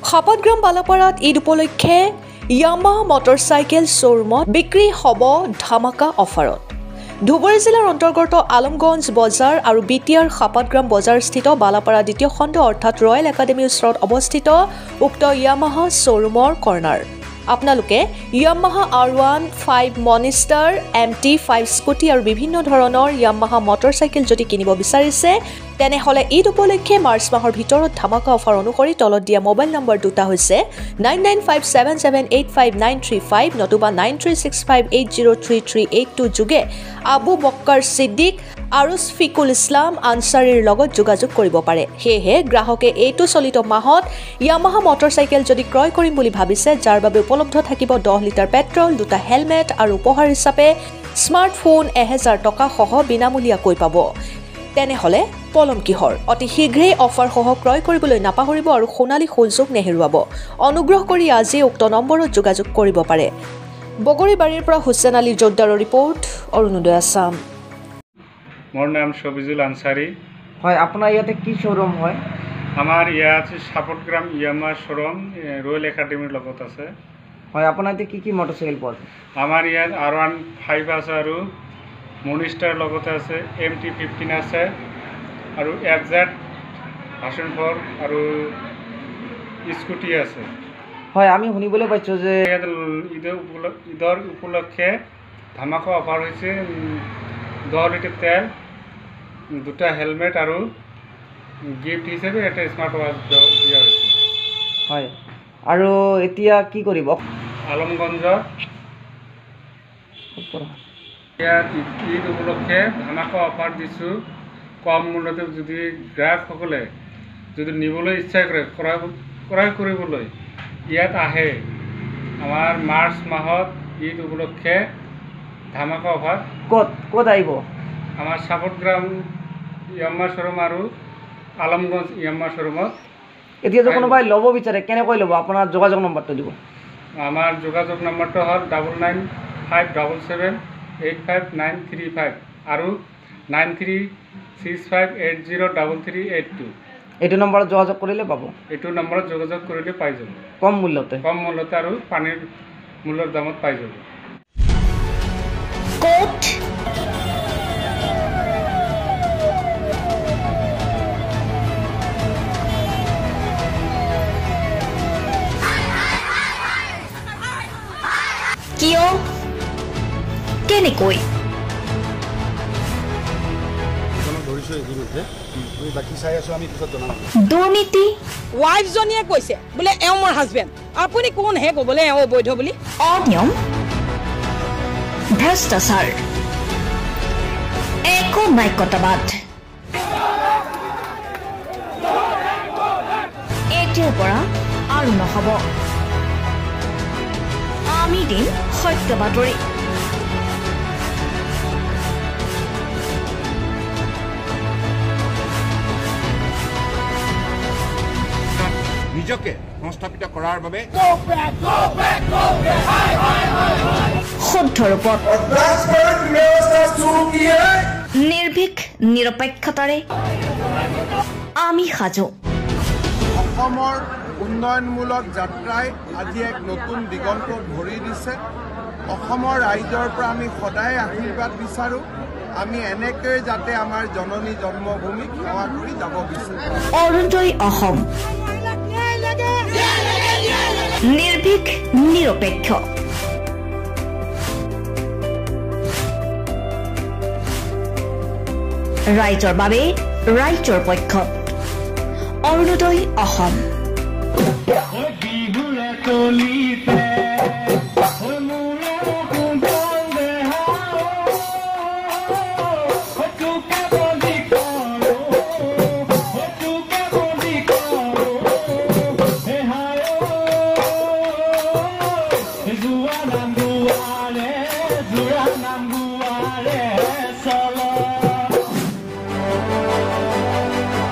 খাপাতগ্ৰাম বালাপাৰাত ঈদ উপলক্ষে Yamaha motorcycle শ্ব'ৰুমত বিক্ৰী হ'ব ধামাকা অফাৰত। ধুবুৰী জিলাৰ অন্তৰ্গত আলমগঞ্জ বজাৰ আৰু বিটিআৰ খাপাতগ্ৰাম বজাৰস্থিত বালাপাৰা দ্বিতীয় খণ্ড অৰ্থাৎ ৰয়েল একাডেমীৰ ওচৰত অৱস্থিত উক্ত ইয়ামাহা শ্ব'ৰুমৰ কৰ্ণাৰ। আপোনালোকে ইয়ামাহা R15 মনিষ্টাৰ MT5 স্কুটি আৰু বিভিন্ন ধৰণৰ ইয়ামাহা মটৰচাইকেল যদি কিনিব বিচাৰিছে তেনেহ'লে ঈদ উপলক্ষে মাৰ্চ মাহৰ ভিতৰত ধামাকা অফাৰ অনুসৰি তলত দিয়া মোবাইল নম্বৰ দুটা হৈছে 9957785935 নতুবা 9365803382 যোগে আবু বক্কাৰ সিদ্দিক আৰু ফিকুল ইছলাম আনসাৰীৰ লগত যোগাযোগ কৰিব পাৰে। সেয়েহে গ্ৰাহকে এইটো চলিত মাহত ইয়ামাহা মটৰচাইকেল যদি ক্ৰয় কৰিম বুলি ভাবিছে যাৰ বাবে উপলব্ধ থাকিব 10 লিটাৰ পেট্ৰল, দুটা হেলমেট আৰু উপহাৰ হিচাপে স্মাৰ্টফোন 1000 টকা সহ বিনামূলীয়াকৈ পাব। তেনেহ'লে পলম কিহৰ? অতি শীঘ্ৰেই অফাৰসহ ক্ৰয় কৰিবলৈ নাপাহৰিব আৰু সোণালী সুযোগ নেহেৰুৱাব। অনুগ্ৰহ কৰি আজি উক্ত নম্বৰত যোগাযোগ কৰিব পাৰে। বগৰীবাৰীৰ পৰা হুছেইন আলী জোদ্দাৰৰ ৰিপৰ্ট, অৰুণোদয় আছাম। মোৰ নাম শফিজুল আনসাৰী। হয়, আপোনাৰ ইয়াতে কি শ্ব'ৰুম হয়? আমাৰ ইয়াত সাপতগ্ৰাম ইয়ামাহা শ্ব'ৰুম ৰয়েল একাডেমীৰ লগত আছে। হয়, আপোনাৰ ইয়াতে কি মটৰচাইকেল পোৱা যায়? আমাৰ ইয়াত R15 আছে আৰু মনিষ্টাৰ লগতে আছে, MT15 আছে আৰু FZ ভাৰ্চন 4 আৰু স্কুটি আছে। হয়, আমি শুনিবলৈ পাইছোঁ যে ইয়াত ঈদৰ উপলক্ষে ধামাকা অফাৰ হৈছে 10 লিটাৰ তেল, দুটা হেলমেট আৰু গিফ্ট হিচাপে এটা স্মাৰ্ট ৱাচ দিয়া হৈছে। হয়, আৰু এতিয়া কি কৰিব? আলমগঞ্জত ইয়াত ঈদ উপলক্ষে ধামাকা অফাৰ দিছোঁ। কম মূল্যতে যদি গ্ৰাহকসকলে যদি নিবলৈ ইচ্ছা কৰে, ক্ৰয় কৰিবলৈ ইয়াত আহে, আমাৰ মাৰ্চ মাহত ঈদ উপলক্ষে ধামাকা অফাৰ। ক'ত আহিব? আমাৰ সাপতগ্ৰাম ইয়ামাহা শ্ব'ৰুম আৰু আলমগঞ্জ ইয়ামাহা শ্ব'ৰুমত। এতিয়া যদি কোনোবাই ল'ব বিচাৰে কেনেকৈ ল'ব? আপোনাৰ যোগাযোগ নম্বৰটো দিব। আমাৰ যোগাযোগ নম্বৰটো হ'ল 9957785935 আৰু 9365803382। এইটো নম্বৰত যোগাযোগ কৰিলে পাব। এইটো নম্বৰত যোগাযোগ কৰিলে পাই যাব। কম মূল্যতে আৰু পানীৰ মূল্যৰ দামত পাই যাব। কোট কিয় কেনেকৈ দুৰ্নীতি? ৱাইফজনীয়ে কৈছে বোলে এওঁ মোৰ হাজবেণ্ড, আপুনি কোন হে ক'বলৈ এওঁ অবৈধ বুলি? অনিয়ম, ভ্ৰষ্টাচাৰ, একো নায়কতাবাদ। এতিয়াৰ পৰা আৰু নহ'ব। আমি দিম সত্য বাতৰি। নিজকে সংস্থাপিত কৰাৰ বাবে শুদ্ধ ৰূপত নিৰ্ভীক নিৰপেক্ষতাৰে আমি সাজু। অসমৰ উন্নয়নমূলক যাত্ৰাই আজি এক নতুন দিগন্ত ভৰি দিছে। অসমৰ ৰাইজৰ পৰা আমি সদায় আশীৰ্বাদ বিচাৰোঁ। আমি এনেকৈ যাতে আমাৰ জননী জন্মভূমিক সেৱা কৰি যাব বিচাৰোঁ। অৰুণোদয় অসম, নিৰ্ভীক নিৰপেক্ষ। ৰাইজৰ বাবে ৰাইজৰ পক্ষত অৰুণোদয় অসম।